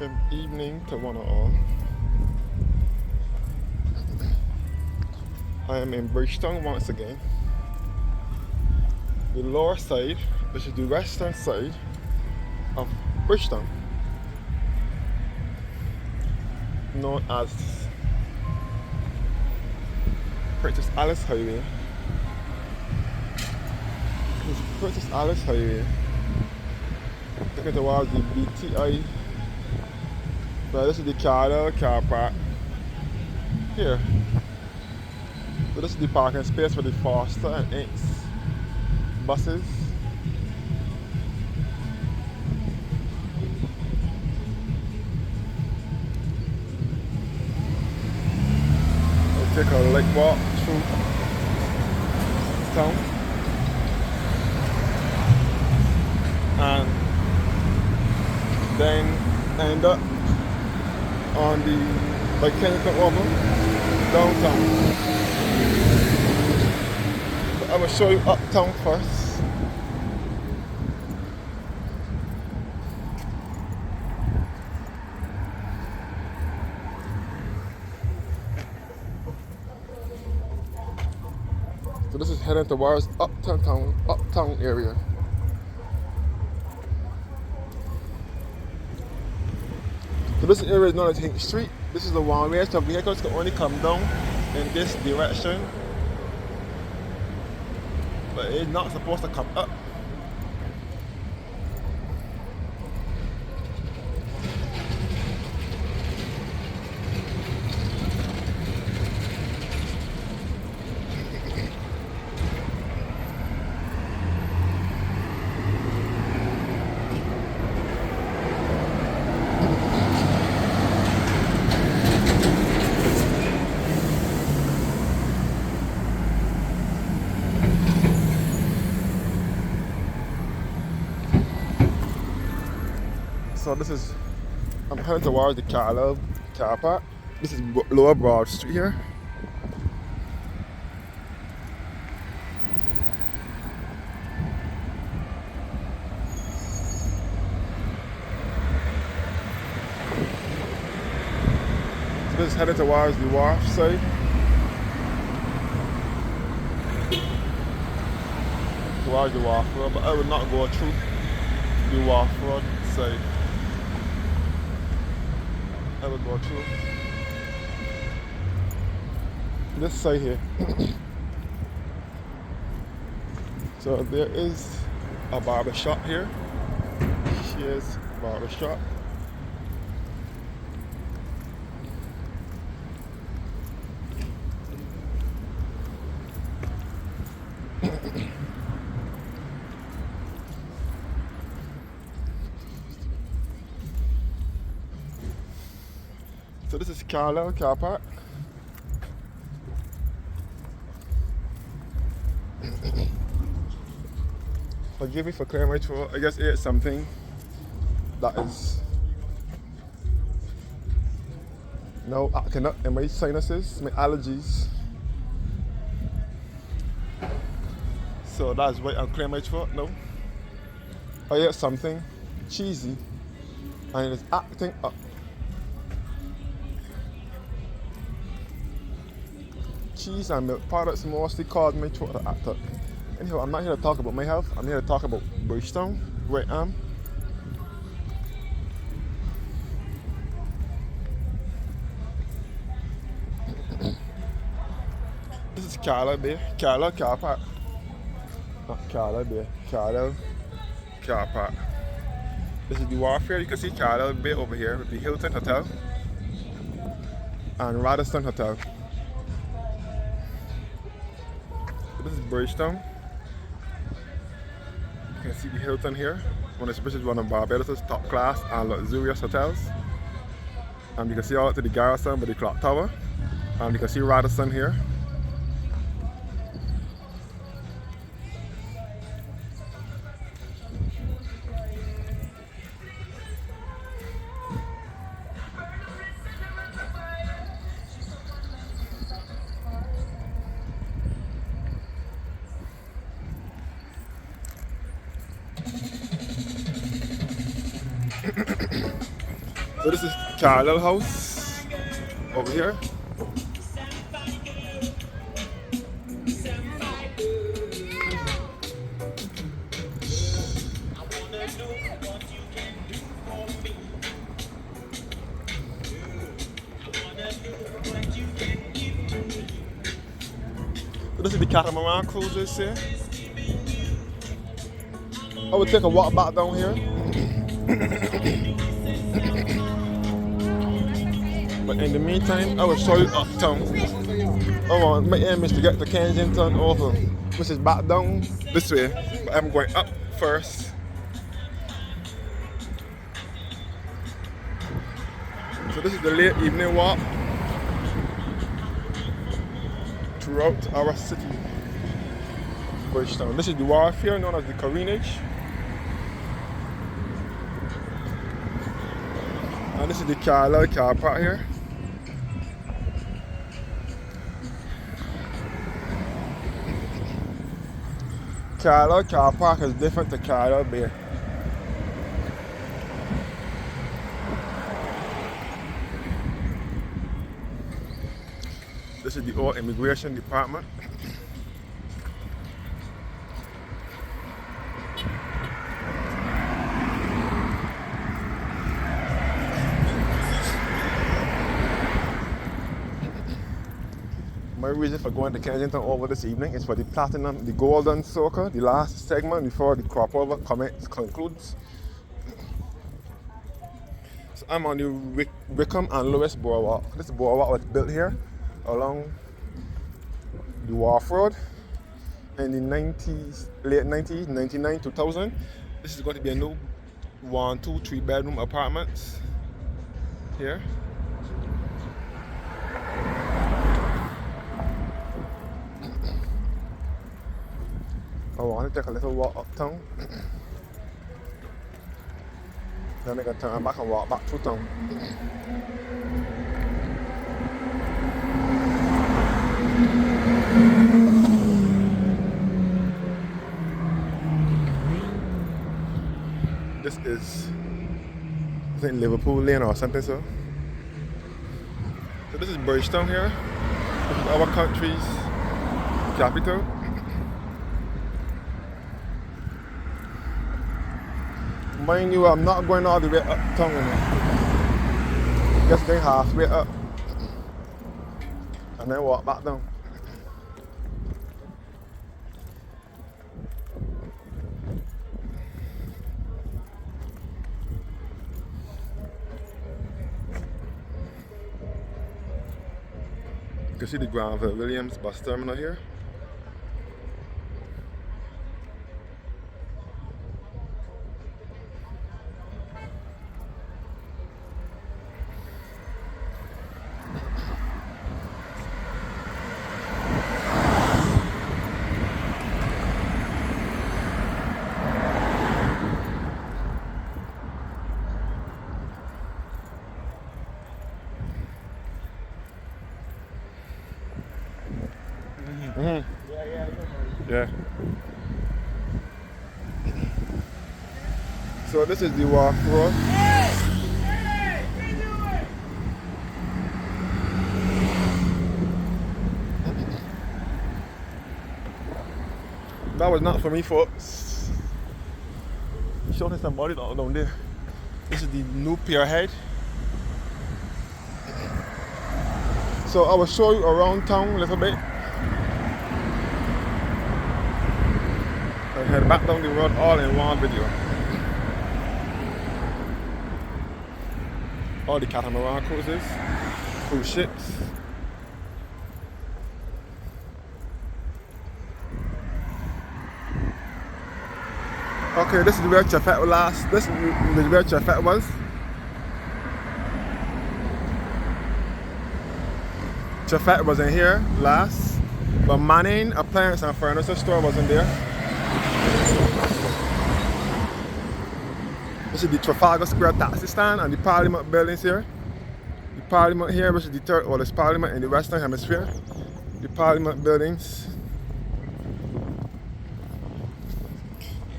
Good evening to one and all. I am in Bridgetown once again. The lower side, which is the western side of Bridgetown, known as Princess Alice Highway. This is Princess Alice Highway. Taking towards the BTI. Well, this is the car park here. So this is the parking space for the Foster and Inks buses. We'll take a light walk through town and then end up on the Kensington Oval downtown. I will show you Uptown first. So this is heading towards Uptown area. So this area is known as Hink Street. This is the one way, so vehicles can only come down in this direction. But it's not supposed to come up. So this is, I'm heading towards the car park. This is Lower Broad Street here. So this is heading towards the wharf side. Towards the wharf road, but I will not go through the wharf road side. I will go through this side here. So there is a barber shop here. Here's barber shop. So this is Carlisle car park. Forgive me for clearing my throat. I just ate something that is now acting up in my sinuses, my allergies. So that's why I'm clearing my throat now. I ate something cheesy and it's acting up. Cheese and milk products mostly cause my throat to act up. Anyhow, I'm not here to talk about my health. I'm here to talk about Bridgetown, where I am. This is Carlisle Bay, Carlisle car park. Not Carlisle Bay, Carlisle car park. This is the wharf here. You can see Carlisle Bay over here with the Hilton Hotel and Radisson Hotel. This is Bridgetown. You can see the Hilton here. This is one of Barbados' top class and luxurious hotels. You can see all up to the Garrison by the clock tower. You can see Radisson here. So this is Carlisle House over here. So this is the catamaran cruises here. I would take a walk back down here. But in the meantime, I will show you Uptown. My aim is to get to Kensington Oval, which is back down this way. But I'm going up first. So this is the late evening walk throughout our city, Bridgetown. This is the warfare known as the Careenage. And this is the Carlisle car park here. Carlisle car park is different to Carlisle Bay. This is the old immigration department. My reason for going to Kensington Oval this evening is for the platinum, the golden circle, the last segment before the crop over concludes. So I'm on the Wickham and Lewis boardwalk. This boardwalk was built here along the Wharf Road in the late 90s, 99, 2000. This is going to be a new 1, 2, 3 bedroom apartments here. I want to take a little walk uptown. Then I can turn back and walk back through town. This is, I think, Liverpool Lane or something so. So this is Bridgetown here. This is our country's capital. Mind you, I'm not going all the way uptown, just going halfway up and then walk back down. You can see the Granville Williams bus terminal here. Yeah. So this is the Wharf Road. That was not for me, folks. Showing somebody down there. This is the new pierhead. So I will show you around town a little bit. And head back down the road all in one video. All the catamaran cruises, cruise ships. Okay, this is where Chafet last. This is where Chafet was. Chafet was in here last, but Manning Appliance and Furniture Store wasn't there. This is the Trafalgar Square taxi stand and the Parliament buildings here. The Parliament here, which is the third oldest Parliament in the Western Hemisphere. The Parliament buildings.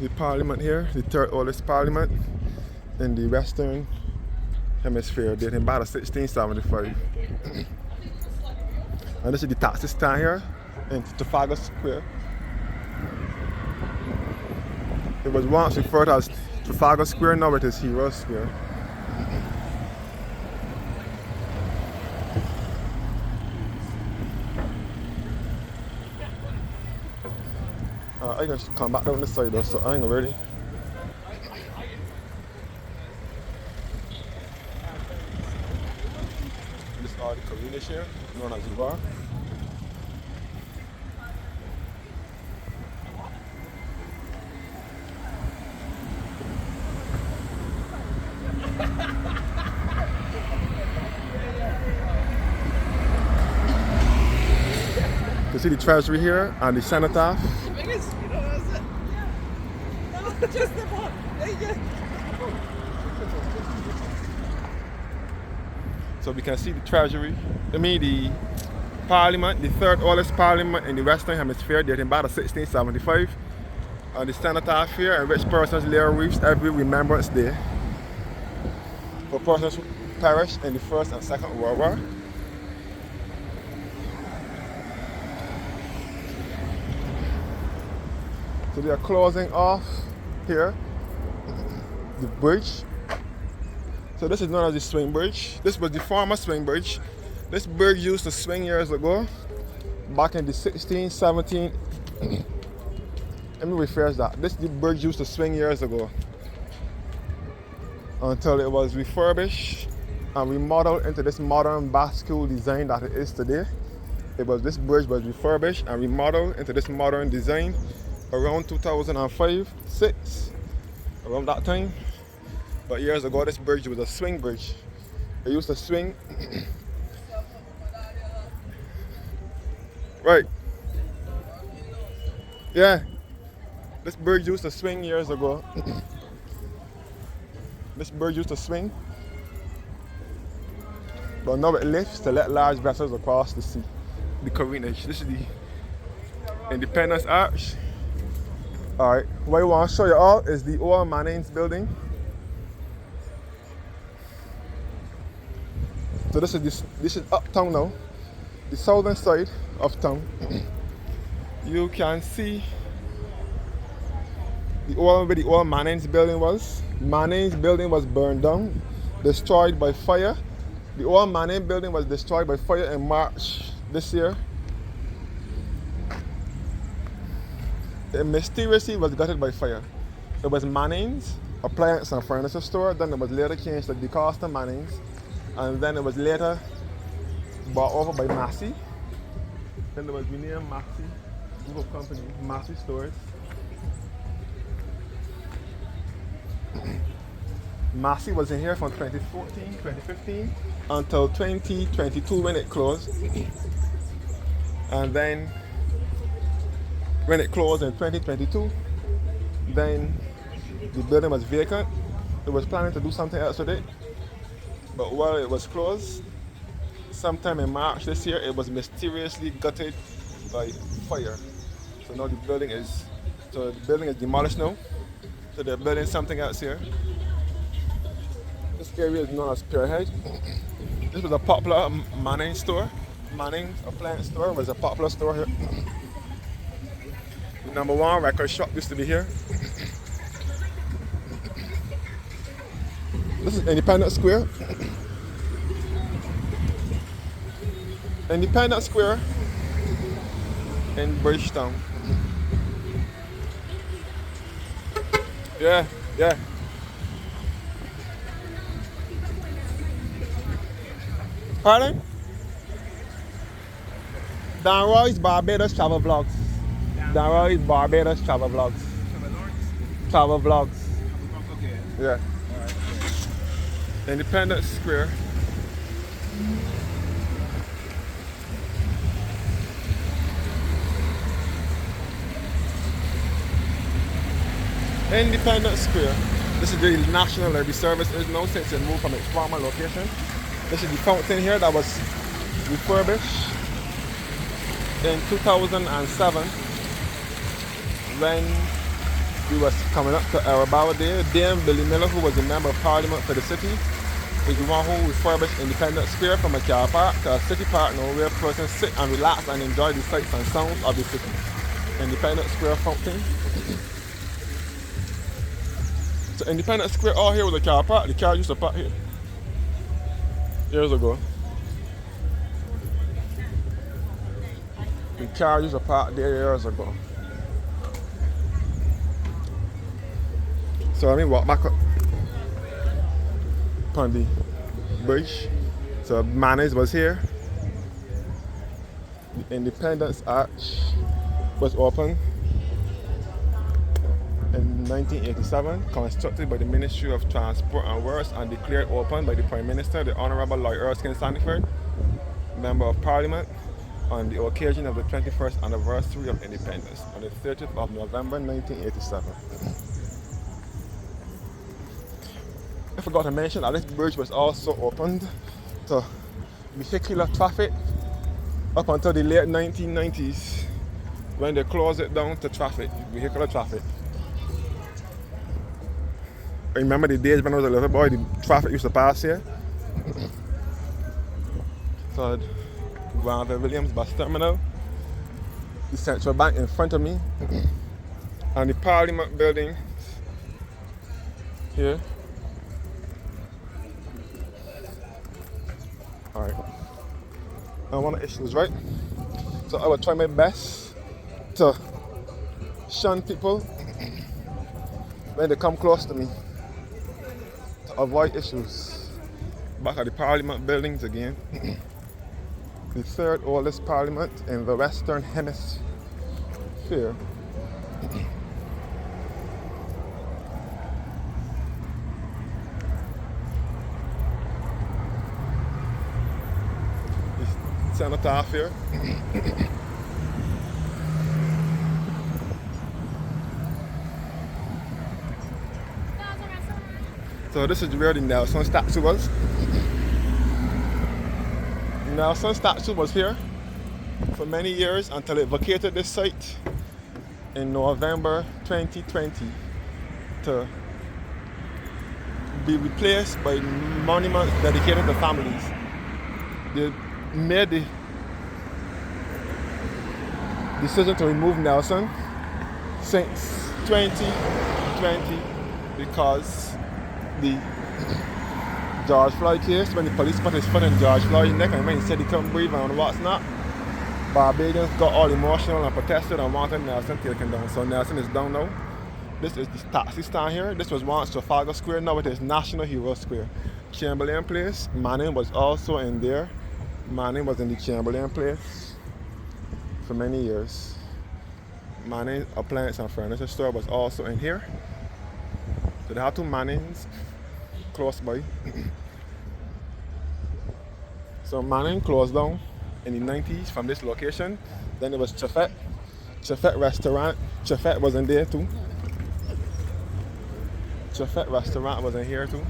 The Parliament here, the third oldest Parliament in the Western hemisphere dating back to 1675. And this is the taxi stand here in Trafalgar Square. It was once referred to as Trafalgar Square, now it is Hero Square. I can come back down this side though, so I ain't ready. This is all the Carolinas here, known as the bar. You see the treasury here and the cenotaph. So we can see the treasury. I mean the parliament, the third oldest parliament in the Western Hemisphere, dating back to 1675. And the cenotaph here, and rich persons lay wreaths every Remembrance Day for persons who perished in the First and Second World War. So they are closing off here the bridge. So this is known as the swing bridge. This was the former swing bridge. This bridge used to swing years ago, back in the 16, 17. Let me rephrase that. This the bridge used to swing years ago until it was refurbished and remodeled into this modern bascule design that it is today. This bridge was refurbished and remodeled into this modern design around 2005, 6, around that time. But years ago, this bridge was a swing bridge. It used to swing. Right. Yeah. This bridge used to swing years ago. This bridge used to swing. But now it lifts to let large vessels across the sea. The careenage. This is the Independence Arch. Alright, what I want to show you all is the old Manning's building. So this is Uptown now, the southern side of town. You can see where the old Manning's building was. Manning's building was burned down, destroyed by fire. The old Manning building was destroyed by fire in March this year. It mysteriously was gutted by fire. It was Manning's appliance and furniture store, then it was later changed to DeCosta Manning's, and then it was later bought over by Massey. Then there was renamed Massey, group of company, Massey Stores. Massey was in here from 2014, 2015 until 2022 when it closed. And then when it closed in 2022, then the building was vacant. It was planning to do something else with it, but while it was closed, sometime in March this year, it was mysteriously gutted by fire. So now the building is demolished now. So they're building something else here. This area is known as Spearhead. This was a popular Manning store. Manning's appliance store was a popular store here. The #1 record shop used to be here. This is Independence Square. Independence Square in Bridgetown. Yeah. Pardon? Dan Roy's Barbados travel vlogs. Dan Roy's Barbados travel vlogs. Travel vlogs. Okay. Yeah. Alright. Independence Square. Independence Square. This is the National Library Service is now since it moved from its former location. This is the fountain here that was refurbished in 2007 when we was coming up to Arabella Day. Dame Billy Miller, who was a member of parliament for the city, is the one who refurbished Independence Square from a car park to a city park now where persons sit and relax and enjoy the sights and sounds of the city. Independence Square fountain. So Independence Square all here was a car park. The car used to park here years ago. The car used to park there years ago. So let me walk back up on the bridge. So Manners was here. The Independence Arch was opened in 1987, constructed by the Ministry of Transport and Works and declared open by the Prime Minister, the Honorable Lloyd Erskine Sandiford, Member of Parliament, on the occasion of the 21st anniversary of independence on the 30th of November 1987. I forgot to mention that this bridge was also opened to vehicular traffic up until the late 1990s when they closed it down to traffic, vehicular traffic. I remember the days when I was a little boy, the traffic used to pass here. So Granville Williams bus terminal, the Central Bank in front of me, and the Parliament building here. Alright. And one of the issues, right? So I will try my best to shun people when they come close to me to avoid issues. Back at the Parliament buildings again. The third oldest parliament in the Western Hemisphere. The cenotaph here. So this is where the Nelson statue was. Nelson statue was here for many years until it vacated this site in November 2020 to be replaced by monuments dedicated to families. They made the decision to remove Nelson since 2020 because the George Floyd case, when the police put his foot in George Floyd's neck and when he said he couldn't breathe and what's not, Barbadians got all emotional and protested and wanted Nelson taken down. So Nelson is down now. This is the taxi stand here. This was once Trafalgar Square, now it is National Hero Square. Chamberlain Place, Manning was also in there. Manning was in the Chamberlain Place for many years. Manning Appliance and Furniture Store was also in here. So they had two Mannings close by. So Manning closed down in the 90s from this location. Then it was Chafet Restaurant. Chafet was in there too. Chafet Restaurant was in here too.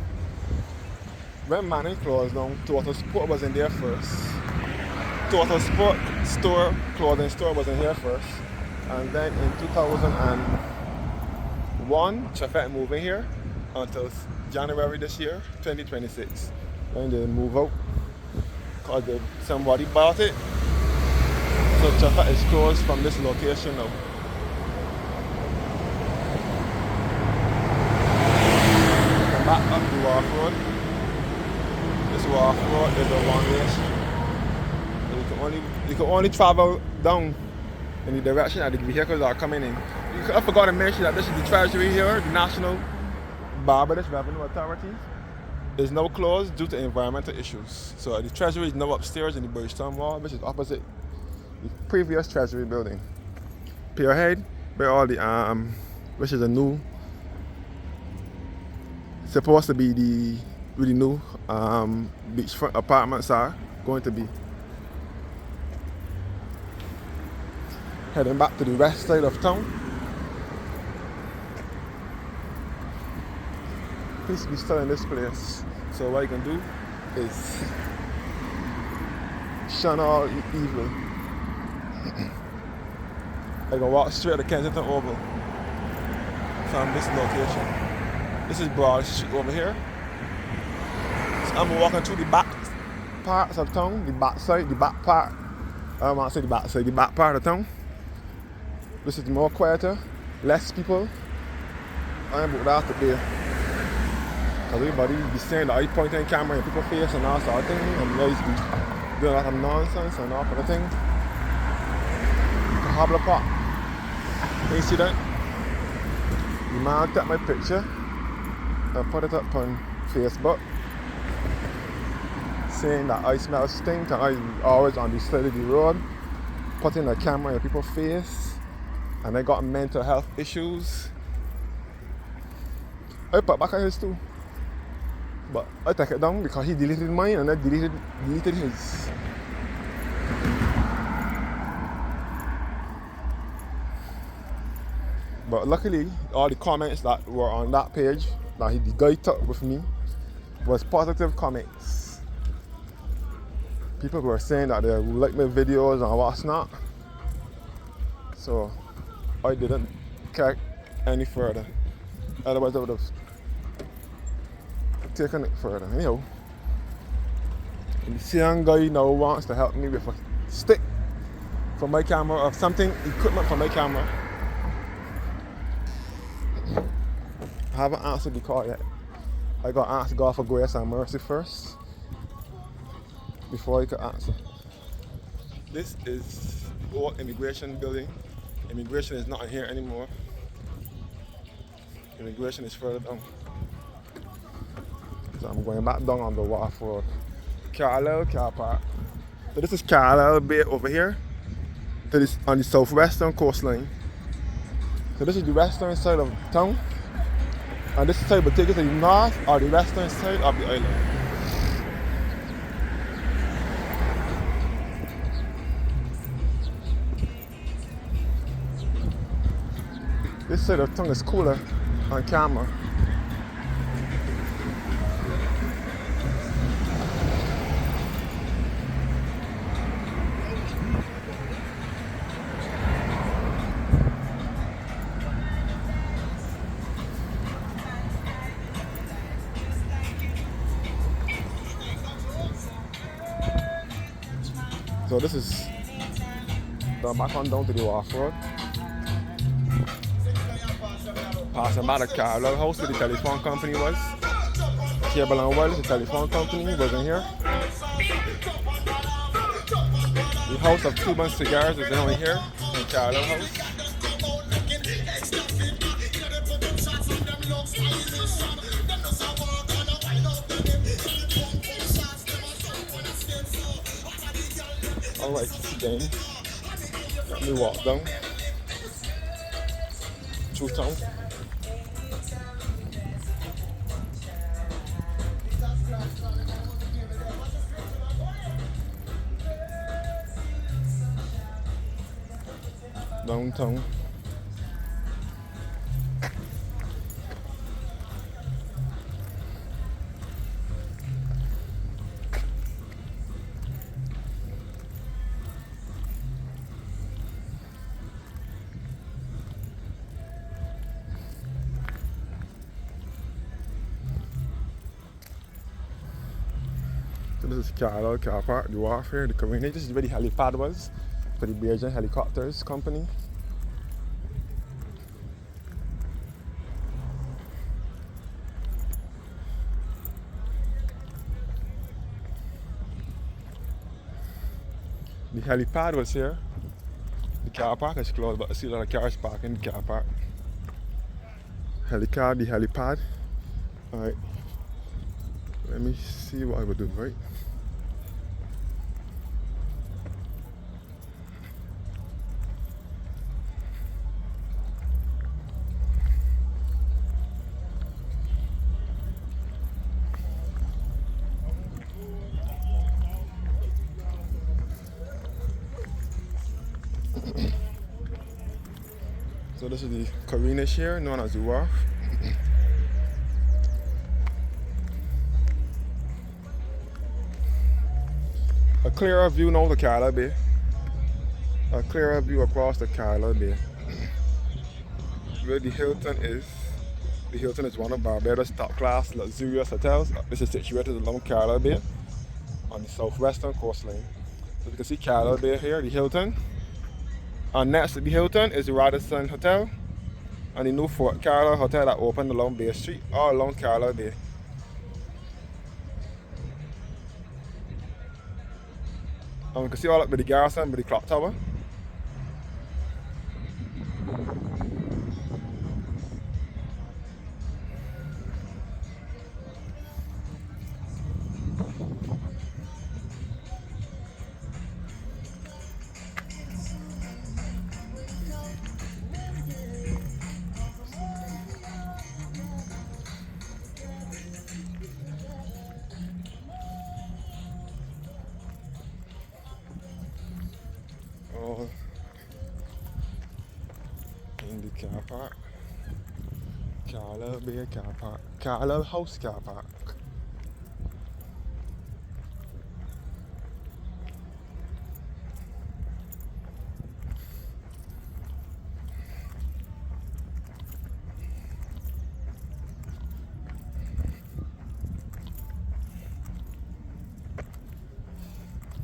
When Manning closed down, Total Sport was in there first. Total Sport store, clothing store was in here first. And then in 2001, Chafet moved in here until January this year, 2026. When they move out, because somebody bought it. So Chafet is closed from this location now. Come back up the Wharf Road. This Wharf Road is a one-way street. You can only travel down in the direction that the vehicles are coming in. I forgot to mention that this is the Treasury here, the National Barbados Revenue Authority is now closed due to environmental issues. So the Treasury is now upstairs in the Bridgetown Wall, which is opposite the previous Treasury building. Pierhead, where all the which is a new, supposed to be the really new beachfront apartments are going to be. Heading back to the west side of town. Peace be still in this place. So what you can do is shun all evil. I can walk straight to Kensington Oval from this location. This is Broad Street over here. It's I'm walking through the back parts of town, the back side, the back part. I don't want to say the back side, the back part of town. This is more quieter, less people. I'm about that today. Because everybody be saying that I point in camera in people's face and all sort of things, and guys be doing a lot of nonsense and all kind of things. Habla pop. You see that? The man took my picture and put it up on Facebook saying that I smell stink and I always on the side of the road putting a camera in people's face and I got mental health issues. I put back on his too. But I took it down because he deleted mine and I deleted his. But luckily, all the comments that were on that page that the guy took with me was positive comments. People were saying that they like my videos and what's not. So I didn't care any further. Otherwise I would have taken it further. Anyhow, the same guy now wants to help me with a stick for my camera or something, equipment for my camera. I haven't answered the call yet. I got to ask God for grace and mercy first before I could answer. This is the old immigration building. Immigration is not in here anymore. Immigration is further down. So I'm going back down on the Waterfront. Carlisle car park. So this is Carlisle Bay over here. So this on the southwestern coastline. So this is the western side of town. And this side will take you to the north or the western side of the island. This side of town is cooler on camera. So this is back on down to the Waterfront. Passing by the Carlisle house where the telephone company was. Cable and Wireless, the telephone company was in here. The house of Cuban cigars is down here in Carlisle house. Alright, again, let me walk down through town. Downtown. So this is Carlisle car park, the wharf here, the Carina. This is where the helipad was for the Belgian helicopters company. The helipad was here. The car park is closed, but I see a lot of cars parked in the car park. Helipad, the helipad. Alright. Let me see what I would do, right? So this is the Carina here, known as the wharf. A clearer view now to Carlisle Bay. A clearer view across the Carlisle Bay. Where the Hilton is, The Hilton is one of Barbados' top-class luxurious hotels. This is situated along Carla Bay on the southwestern coastline. So you can see Carla Bay here, the Hilton. And next to the Hilton is the Radisson Hotel and the new Fort Carla Hotel that opened along Bay Street, all along Carla Bay. And you can see all up by the garrison, by the clock tower. Oh, in the car park. Carla Bay car park. Carla House car park.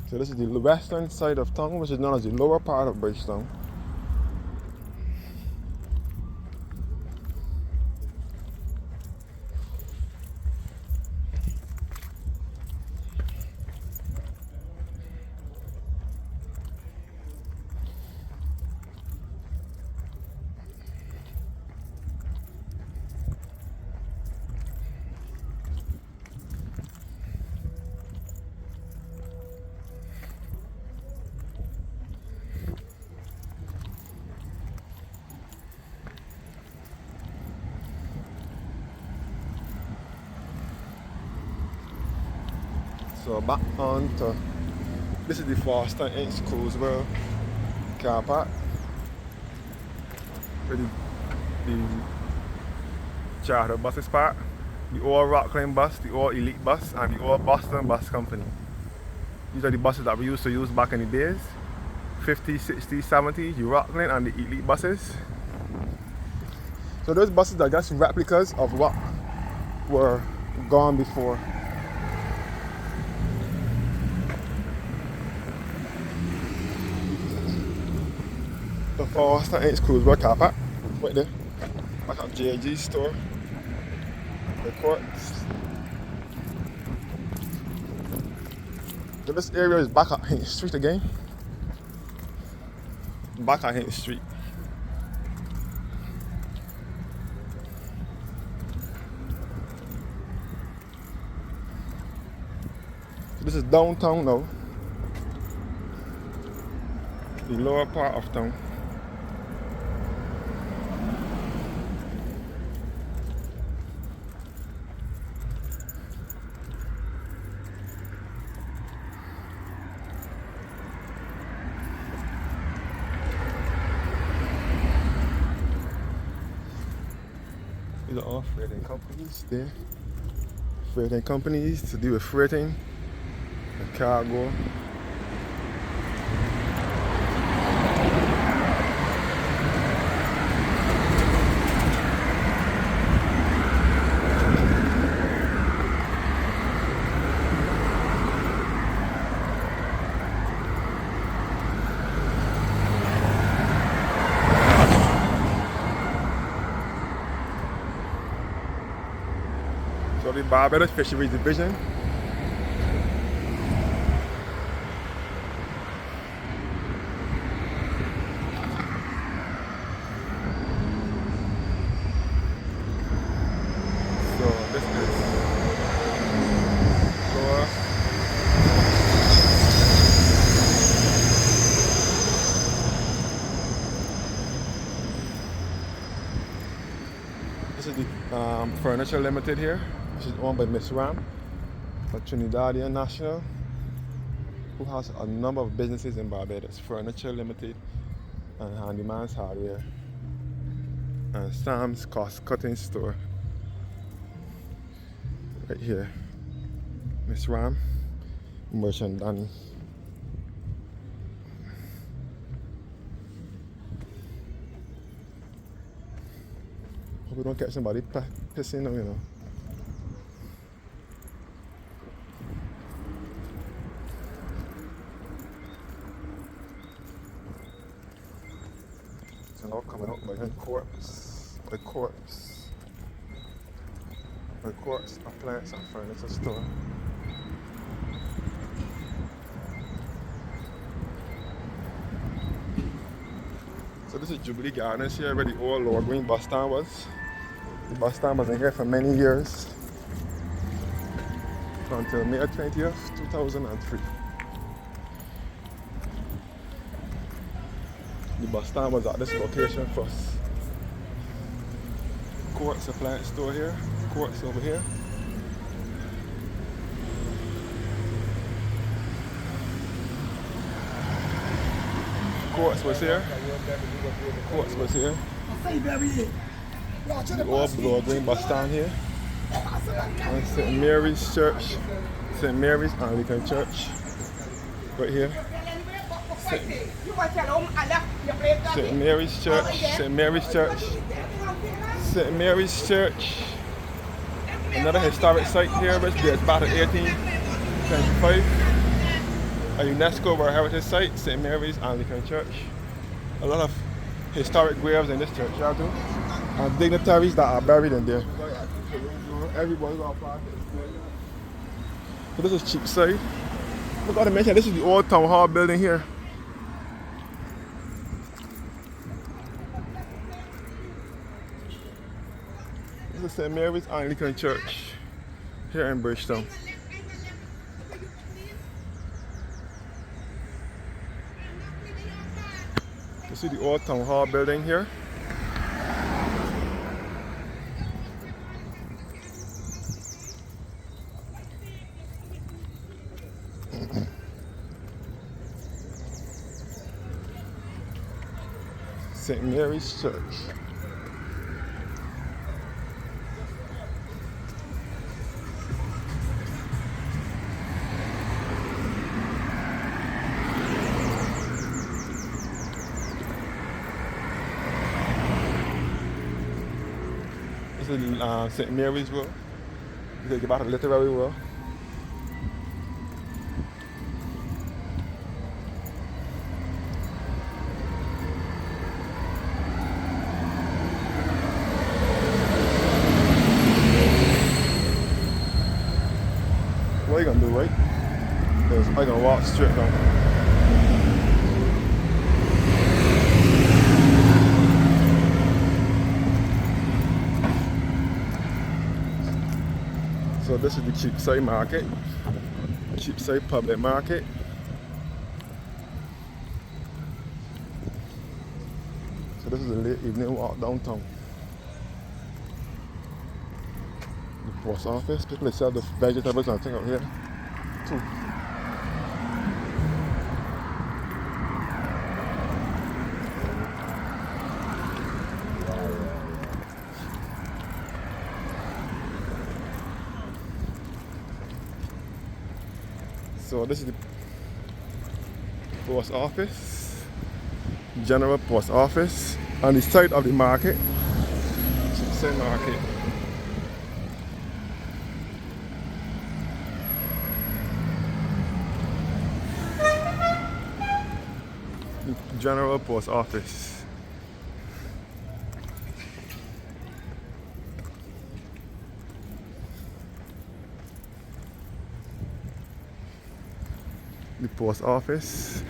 So this is the western side of town, which is known as the lower part of Bridgetown. So back on to, this is the Foster Inch Cruisewell car park. Where the charter buses park. The old Rockland bus, the old Elite bus, and the old Boston Bus Company. These are the buses that we used to use back in the days. 50s, 60s, 70s, the Rockland and the Elite buses. So those buses are just replicas of what were gone before. The Foster Inch Cruisewell car park, right there. Back up J&G store. The courts. So this area is back at Hinton Street again. Back at Hinton Street. So this is downtown now. The lower part of town. These are all freighting companies there. Freighting companies to do with freighting and cargo. So the Barbados Fisheries Division. So this is floor. This is the Furniture Limited here. Which is owned by Miss Ram, a Trinidadian national who has a number of businesses in Barbados. Furniture Limited and Handyman's Hardware and Sam's Cost Cutting Store. Right here. Miss Ram, Merchant Danny. Hope we don't catch somebody pissing them, you know. So now coming out by Quartz, appliance and furniture store. So this is Jubilee Gardens here where the old Lower Green bus stand was. The bus stand was in here for many years until May 20th, 2003. The bus stand was at this location first. Quartz appliance store here, Quartz over here. Quartz was here. Quartz was here. The old Lower Green bus stand here. And St. Mary's Church, St. Mary's Anglican Church, right here. St. Mary's Church, St. Mary's Church, St. Mary's Church. Another historic site here which dates back to 1825. A UNESCO World Heritage Site, St. Mary's Anglican Church. A lot of historic graves in this church, y'all do. And dignitaries that are buried in there. Everybody's all parked. So this is Cheapside. I forgot to mention, this is the old town hall building here. This is St. Mary's Anglican Church here in Bridgetown. You see the old town hall building here. St. Mary's Church. This is St. Mary's Road. This is about a literary road. What are you gonna do, right? Is I'm gonna walk straight down. So this is the Cheapside Market, Cheapside Public Market. So this is a late evening walk downtown. The post office, people sell the vegetables and things out here too. So this is the post office, general post office, on the side of the market, Cheapside Market. The general post office. The post office.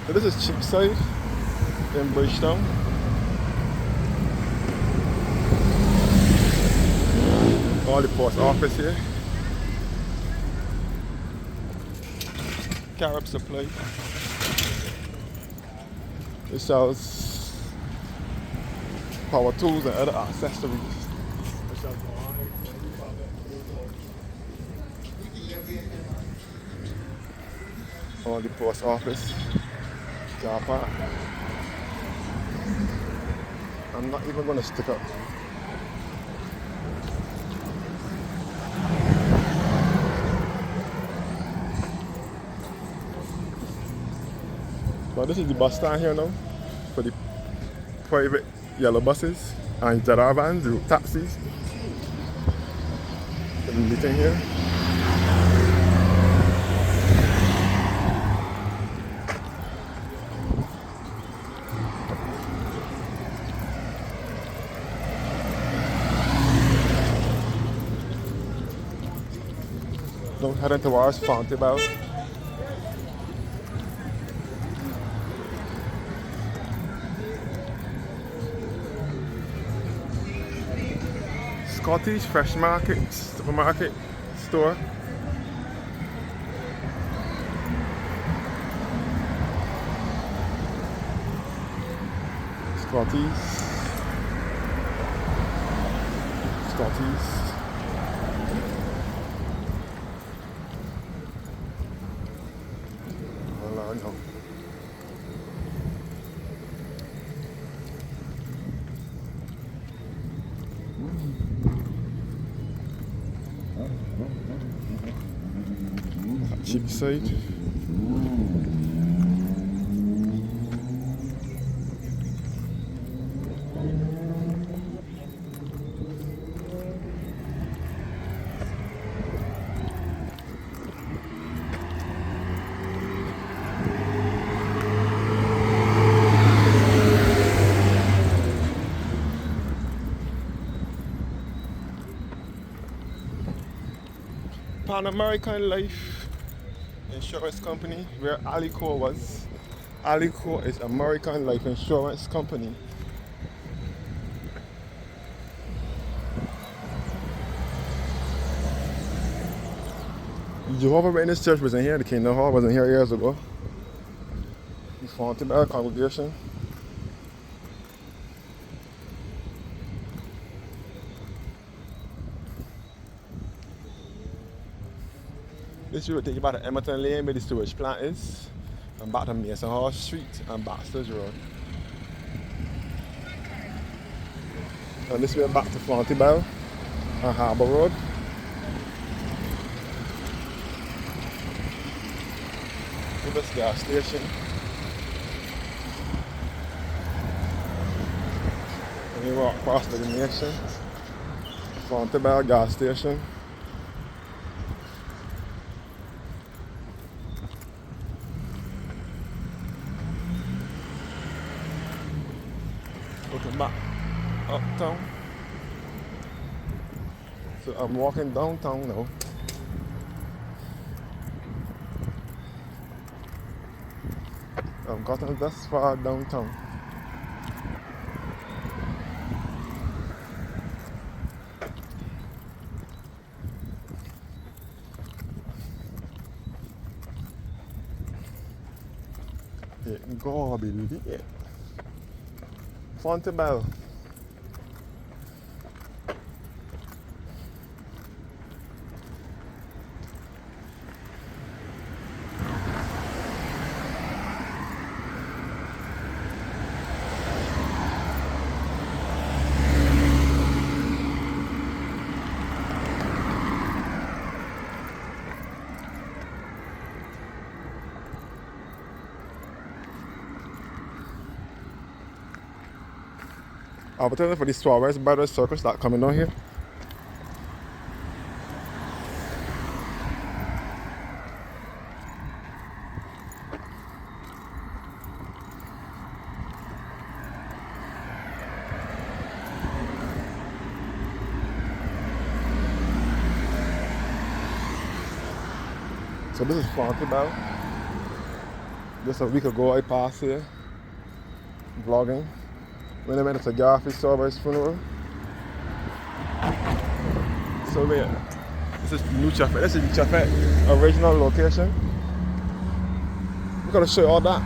So this is Cheapside in Bridgetown. All the post office here. Carib Supply. It sells power tools and other accessories. On the post office car park. I'm not even going to stick up. So this is the bus stand here now for the private yellow buses and Jedi vans, the taxis. The meeting here. Now heading towards Fontibel. Scottish Fresh Market supermarket store. Scotties. Well, no. Cheapside. Pan American Life Insurance Company, where Alico was. Alico is American Life Insurance Company. Jehovah's Witness Church wasn't here. The Kingdom Hall wasn't here years ago. The Fontibel congregation. This road take you back to Emerton Lane where the sewage plant is, and back to Mason Hall Street and Baxter's Road. And this way back to Fontibel and Harbour Road. This gas station. And you walk past the nation. Fontibel gas station. Looking back uptown. So I'm walking downtown now. I've gotten this far downtown. God believe it. Fontibel. I was telling for the Suarez Brothers circus that coming down here. So this is Fontibel. Just a week ago I passed here, vlogging. When I went to Garfield Sauber's funeral. So yeah, this is New Chafet. This is the Chafet original location. We're gonna show you all that.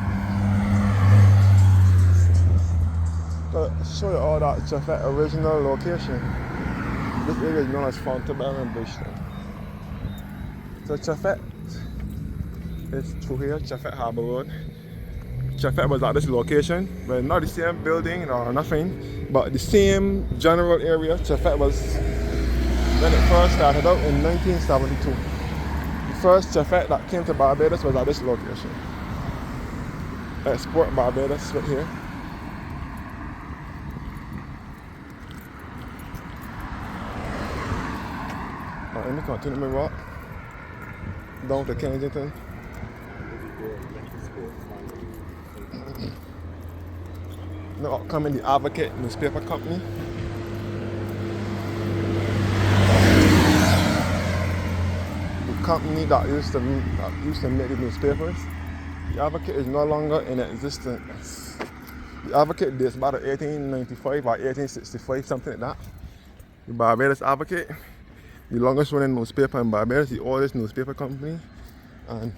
Gonna show you all that Chafet original location. This area is known as Fontibel and Bridgetown. So Chafet is through here, Chafet Harbour Road. Chafet was at this location, but not the same building or nothing, but the same general area. Chafet was when it first started out in 1972. The first Chafet that came to Barbados was at this location. Export Barbados right here. Alright, let me continue my walk down to Kensington. Now upcoming the Advocate newspaper company. The company that used to make the newspapers. The Advocate is no longer in existence. The Advocate dates back to 1895 or 1865, something like that. The Barbados Advocate, the longest running newspaper in Barbados, the oldest newspaper company, and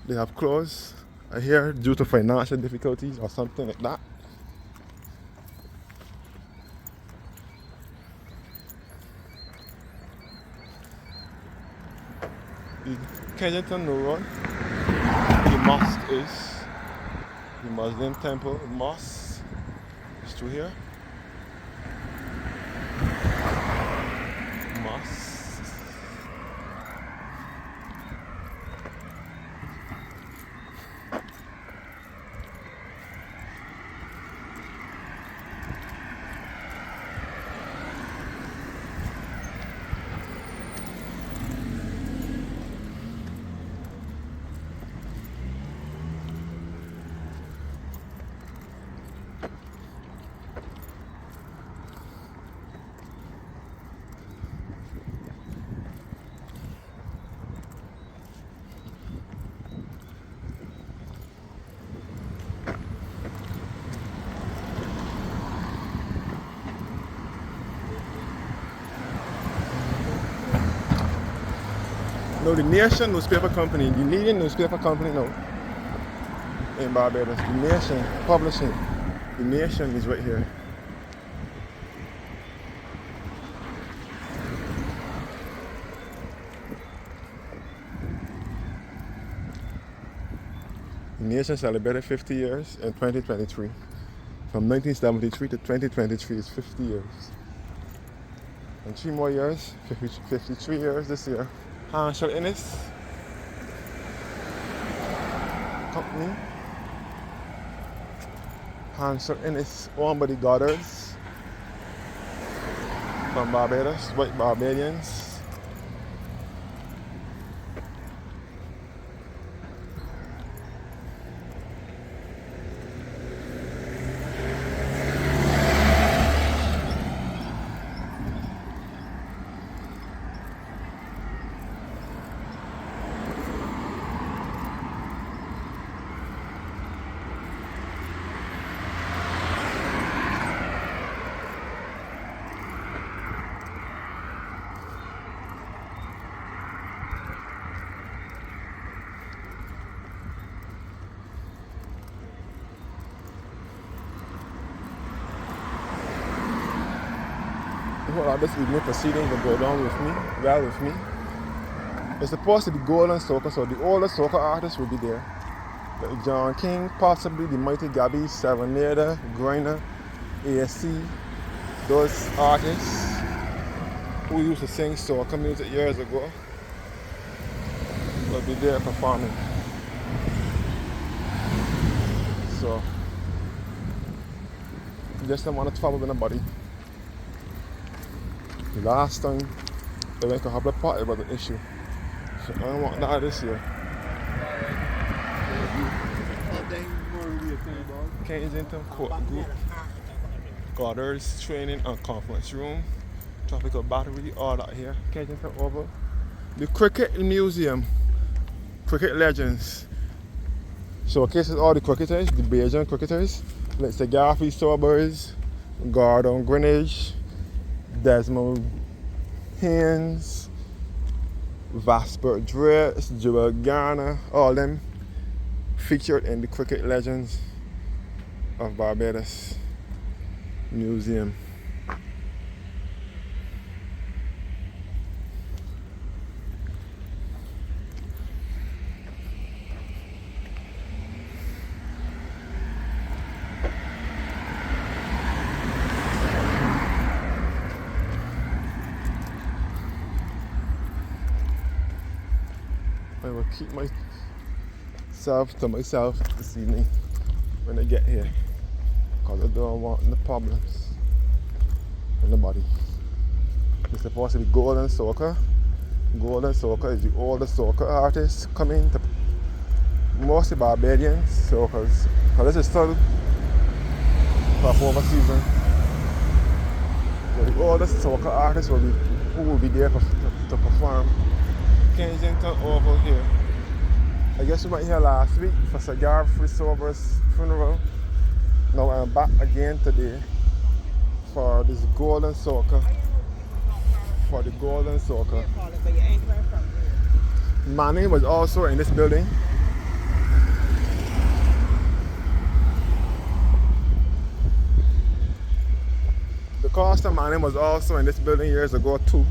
they have closed here due to financial difficulties or something like that. The Kensington Oval, the mosque is the Muslim temple mosque is through here. Mosque. No, the Nation newspaper company, the leading newspaper company now in Barbados, the Nation publishing, the Nation is right here. The Nation celebrated 50 years in 2023. From 1973 to 2023 is 50 years. And 3 more years, 53 years this year. Hansel Innes company. Hansel Innes owned by the Goddards from Barbados, white Barbadians. Well, this evening proceedings will go down with me, well with me. It's supposed to be golden soca, so the oldest soca artists will be there. Like John King, possibly the Mighty Gabby, Serenader, Griner, ASC, those artists who used to sing soca music years ago will be there performing. So, just don't want to trouble anybody. The last time they went to have the party was an issue. So I don't want that this year. Kensington Court Group, Goddards Training and Conference Room, Tropical Battery, all that here. Kensington Oval. The Cricket Museum, Cricket Legends. Showcases all the cricketers, the Bajan cricketers, like Sir Garfield Sobers, Gordon Greenwich, Desmond Haynes, Vasper Dress, Joel Garner, all them featured in the Cricket Legends of Barbados Museum. I will keep myself to myself this evening. when they get here, because they don't want the problems with nobody. It's supposed to be Golden Soca. Golden Soca is the oldest soca artist coming to mostly Barbadians, so because this is still performer season. So the oldest soca artist who will be there to perform. Kensington Oval here. I guess we went here last week for Sir Garfield Sober's funeral. Now I'm back again today for this Golden Soca. For the Golden Soca. Manny was also in this building. The Costa Manny was also in this building years ago too.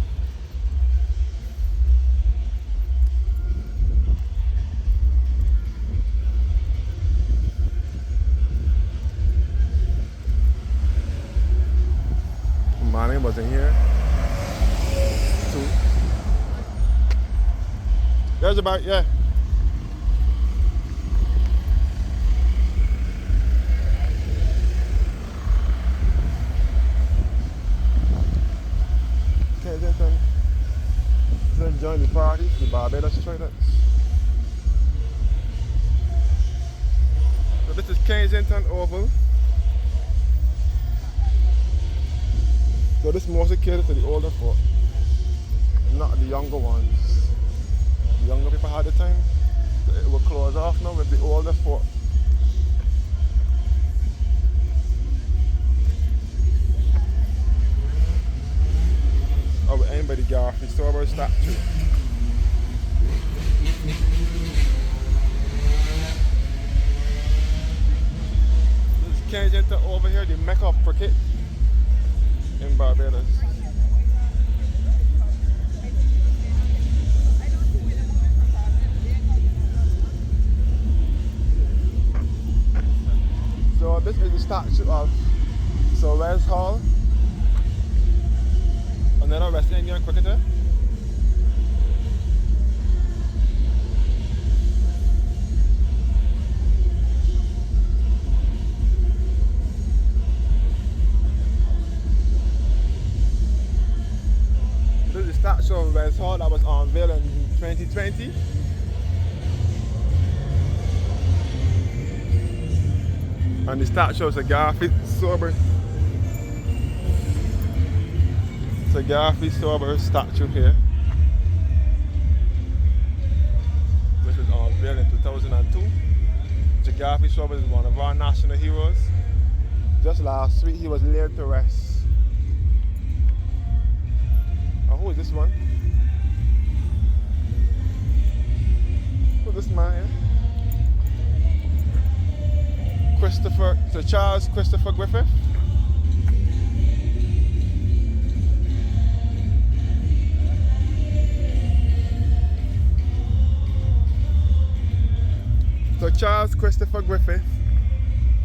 Manny was in here too. There's about, yeah. Kensington is join the party, the Barbados traders. So this is Kensington Oval. So this mostly caters to the older folk, not the younger ones. The younger people had the time. So it will close off now with the older folk. I will end by the Garfield Sober statue. This is Kensington over here, the Mecca of cricket in Barbados. So this is the statue of Sir Wes Hall, another West Indian cricketer. This is the statue of Wes Hall that was unveiled in 2020. And the statue of Sir Garfield Sober. Sir Garfield Sober statue here. Which was unveiled in 2002. Sir Garfield Sober is one of our national heroes. Just last week he was laid to rest. And who is this one? Who's this man here? Sir Charles Christopher Griffith. So Charles Christopher Griffith,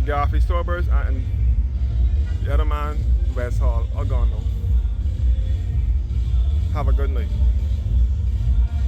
Garfield Sobers, and the other man, Wes Hall, are gone now. Have a good night.